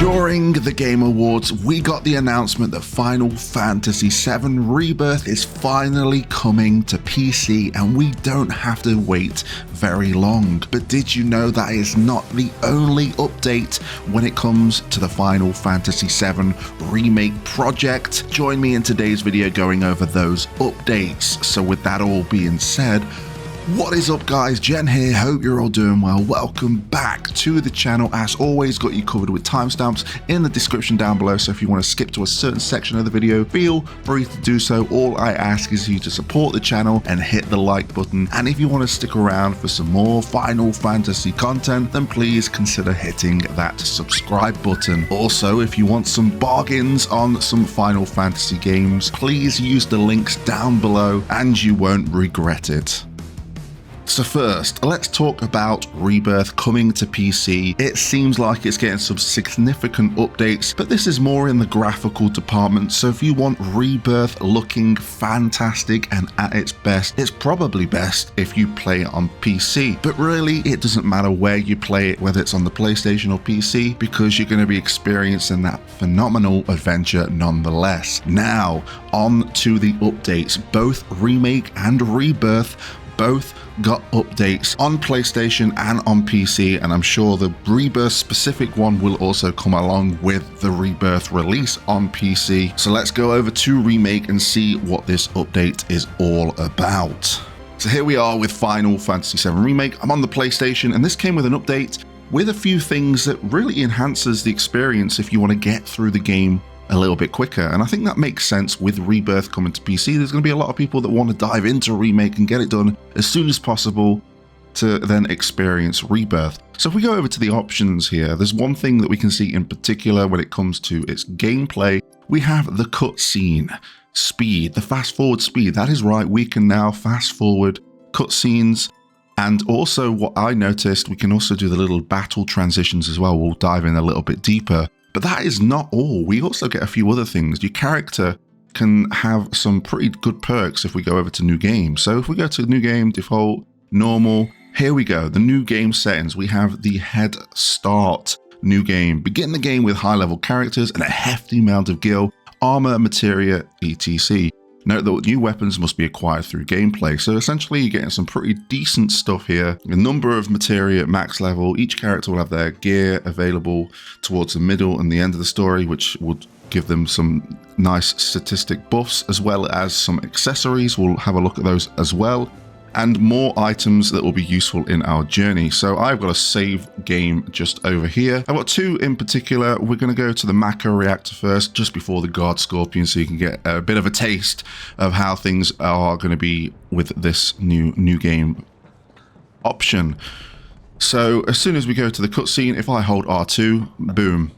During the Game Awards, we got the announcement that Final Fantasy VII Rebirth is finally coming to PC, and we don't have to wait very long. But did you know that is not the only update when it comes to the Final Fantasy VII Remake project? Join me in today's video going over those updates. So with that all being said, what is up guys, Jen here, hope you're all doing well. Welcome back to the channel. As always, got you covered with timestamps in the description down below, so if you want to skip to a certain section of the video, feel free to do so. All I ask is you to support the channel and hit the like button, and if you want to stick around for some more Final Fantasy content, then please consider hitting that subscribe button. Also, if you want some bargains on some Final Fantasy games, please use the links down below and you won't regret it. So first, let's talk about Rebirth coming to PC. It seems like it's getting some significant updates, but this is more in the graphical department. So if you want Rebirth looking fantastic and at its best, it's probably best if you play it on PC. But really, it doesn't matter where you play it, whether it's on the PlayStation or PC, because you're going to be experiencing that phenomenal adventure nonetheless. Now, on to the updates. Both Remake and Rebirth both got updates on PlayStation and on PC, and I'm sure the Rebirth specific one will also come along with the Rebirth release on PC. So let's go over to Remake and see what this update is all about. So here we are with Final Fantasy VII Remake. I'm on the PlayStation, and this came with an update with a few things that really enhances the experience if you want to get through the game a little bit quicker. And I think that makes sense with Rebirth coming to PC. There's going to be a lot of people that want to dive into Remake and get it done as soon as possible to then experience Rebirth. So if we go over to the options here, there's one thing that we can see in particular when it comes to its gameplay. We have the cutscene speed, the fast forward speed. That is right, we can now fast forward cutscenes. And also what I noticed, we can also do the little battle transitions as well. We'll dive in a little bit deeper. But that is not all. We also get a few other things. Your character can have some pretty good perks if we go over to new game. So if we go to new game, default, normal, here we go. The new game settings. We have the head start new game. Begin the game with high level characters and a hefty amount of gil, armor, materia, etc. Note that new weapons must be acquired through gameplay. So essentially you're getting some pretty decent stuff here. A number of materia at max level. Each character will have their gear available towards the middle and the end of the story, which would give them some nice statistic buffs, as well as some accessories. We'll have a look at those as well. And more items that will be useful in our journey. So I've got a save game just over here. I've got two in particular. We're going to go to the Mako reactor first, just before the Guard Scorpion, so you can get a bit of a taste of how things are going to be with this new game option. So as soon as we go to the cutscene, if I hold R2, boom.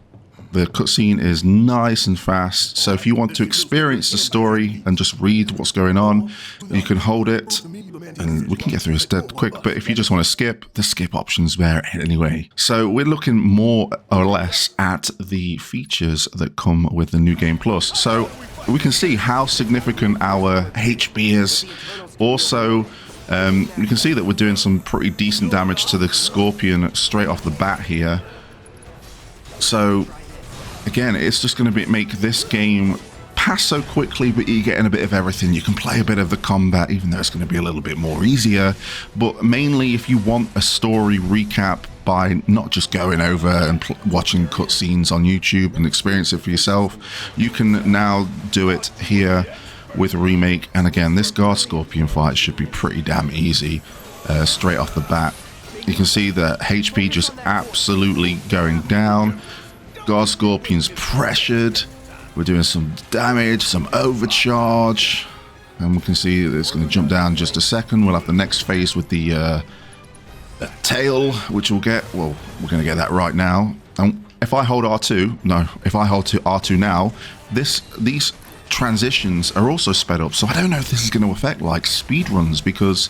The cutscene is nice and fast, so if you want to experience the story and just read what's going on, you can hold it, and we can get through this dead quick, but if you just want to skip, the skip option's there anyway. So we're looking more or less at the features that come with the New Game Plus. So we can see how significant our HP is. Also, you can see that we're doing some pretty decent damage to the Scorpion straight off the bat here. So again, it's just going to make this game pass so quickly, but you're getting a bit of everything. You can play a bit of the combat, even though it's going to be a little bit more easier. But mainly, if you want a story recap by not just going over and watching cutscenes on YouTube and experience it for yourself, you can now do it here with Remake. And again, this Guard Scorpion fight should be pretty damn easy straight off the bat. You can see the HP just absolutely going down. Guard Scorpion's pressured. We're doing some damage, some overcharge, and we can see that it's going to jump down in just a second. We'll have the next phase with the tail, which we'll get. Well, we're going to get that right now. And if I hold R2, no, if I hold to R2 now, these transitions are also sped up. So I don't know if this is going to affect like speed runs, because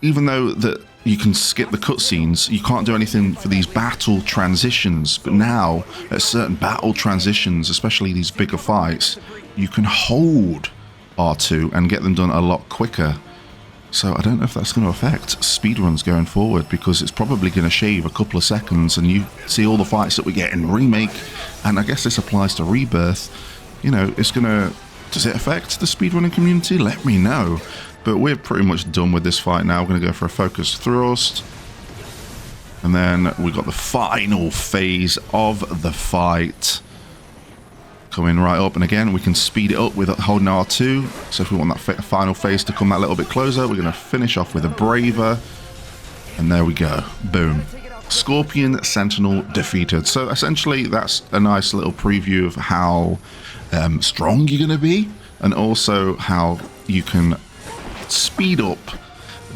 even though that you can skip the cutscenes, you can't do anything for these battle transitions. But now, at certain battle transitions, especially these bigger fights, you can hold R2 and get them done a lot quicker. So I don't know if that's going to affect speedruns going forward, because it's probably going to shave a couple of seconds and you see all the fights that we get in Remake, and I guess this applies to Rebirth. You know, it's going to... Does it affect the speedrunning community? Let me know. But we're pretty much done with this fight now. We're going to go for a focus thrust. And then we got the final phase of the fight coming right up. And again, we can speed it up with holding R2. So if we want that final phase to come that little bit closer, we're going to finish off with a Braver. And there we go. Boom. Scorpion Sentinel defeated. So essentially, that's a nice little preview of how strong you're going to be, and also how you can speed up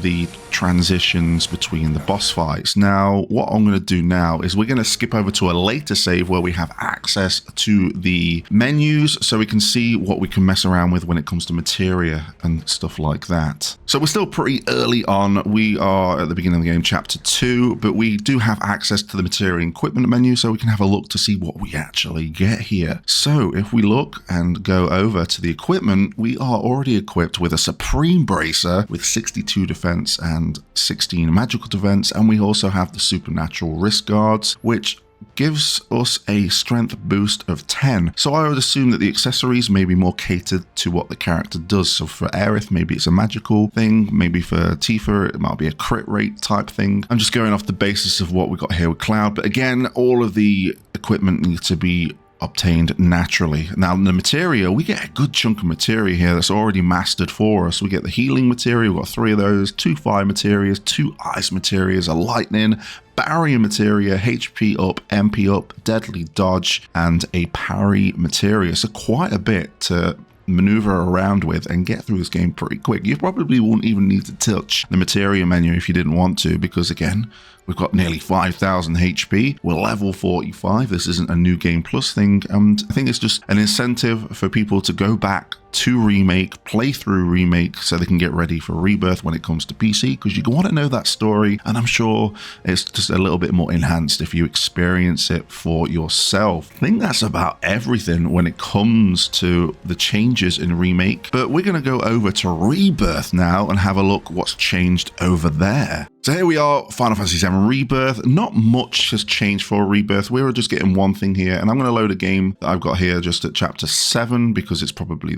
the transitions between the boss fights. Now, what I'm going to do now is we're going to skip over to a later save where we have access to the menus so we can see what we can mess around with when it comes to materia and stuff like that. So we're still pretty early on. We are at the beginning of the game, chapter 2, but we do have access to the materia and equipment menu so we can have a look to see what we actually get here. So if we look and go over to the equipment, we are already equipped with a Supreme Bracer with 62 defense and 16 magical defense, and we also have the supernatural wrist guards, which gives us a strength boost of 10. So I would assume that the accessories may be more catered to what the character does. So for Aerith, maybe it's a magical thing. Maybe for Tifa, it might be a crit rate type thing. I'm just going off the basis of what we got here with Cloud. But again, all of the equipment needs to be obtained naturally. Now in the materia, we get a good chunk of materia here that's already mastered for us. We get the healing materia, we've got 3 of those, 2 fire materias, 2 ice materias, a lightning, barrier materia, HP up, MP up, deadly dodge, and a parry materia. So quite a bit to maneuver around with and get through this game pretty quick. You probably won't even need to touch the materia menu if you didn't want to, because again, we've got nearly 5,000 HP. We're level 45. This isn't a new game plus thing. And I think it's just an incentive for people to go back to Remake, play through Remake so they can get ready for Rebirth when it comes to PC, because you want to know that story, and I'm sure it's just a little bit more enhanced if you experience it for yourself. I think that's about everything when it comes to the changes in Remake, but we're going to go over to Rebirth now and have a look what's changed over there. So here we are, Final Fantasy VII Rebirth. Not much has changed for Rebirth. We're just getting one thing here, and I'm going to load a game that I've got here just at chapter 7 because it's probably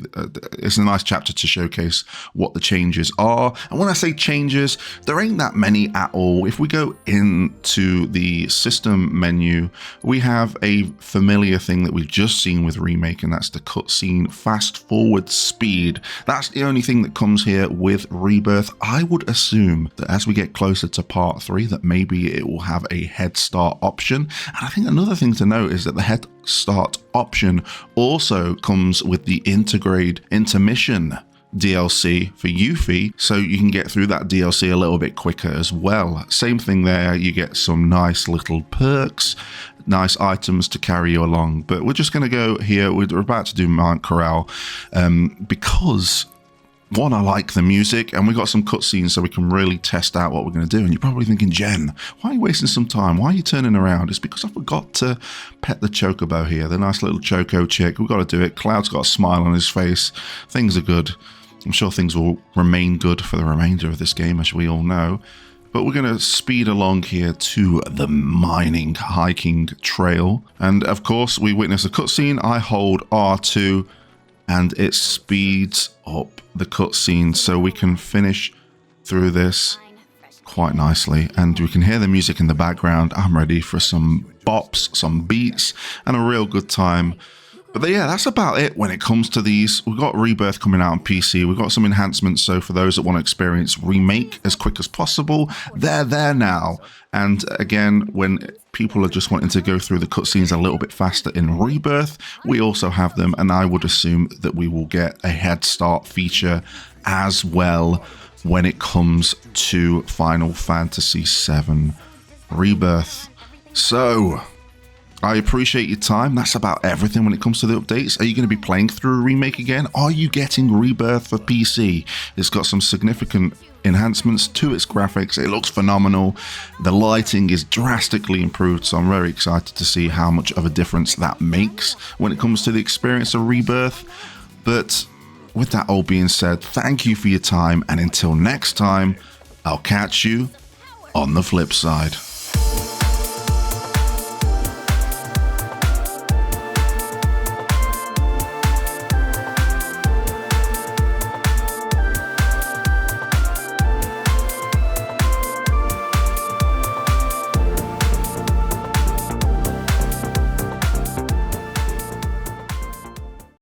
it's a nice chapter to showcase what the changes are. And when I say changes, there ain't that many at all. If we go into the system menu, we have a familiar thing that we've just seen with Remake, and that's the cutscene fast forward speed. That's the only thing that comes here with Rebirth. I would assume that as we get closer to part 3 that maybe it will have a head start option. And I think another thing to note is that the head start option also comes with the intermission DLC for Yuffie, so you can get through that DLC a little bit quicker as well. Same thing there, you get some nice little perks, nice items to carry you along. But we're just going to go here, we're about to do Mount Corral because one, I like the music, and we got some cutscenes so we can really test out what we're going to do. And you're probably thinking, Jen, why are you wasting some time? Why are you turning around? It's because I forgot to pet the chocobo here, the nice little choco chick. We've got to do it. Cloud's got a smile on his face. Things are good. I'm sure things will remain good for the remainder of this game, as we all know. But we're going to speed along here to the mining hiking trail. And of course, we witness a cutscene. I hold R2 and it speeds up the cutscene so we can finish through this quite nicely. And we can hear the music in the background. I'm ready for some bops, some beats, and a real good time. But yeah, that's about it when it comes to these. We've got Rebirth coming out on PC. We've got some enhancements, so for those that want to experience Remake as quick as possible, they're there now. And again, when people are just wanting to go through the cutscenes a little bit faster in Rebirth, we also have them, and I would assume that we will get a head start feature as well when it comes to Final Fantasy VII Rebirth. So I appreciate your time. That's about everything when it comes to the updates. Are you going to be playing through a Remake again? Are you getting Rebirth for PC? It's got some significant enhancements to its graphics. It looks phenomenal. The lighting is drastically improved, so I'm very excited to see how much of a difference that makes when it comes to the experience of Rebirth. But with that all being said, thank you for your time, and until next time, I'll catch you on the flip side.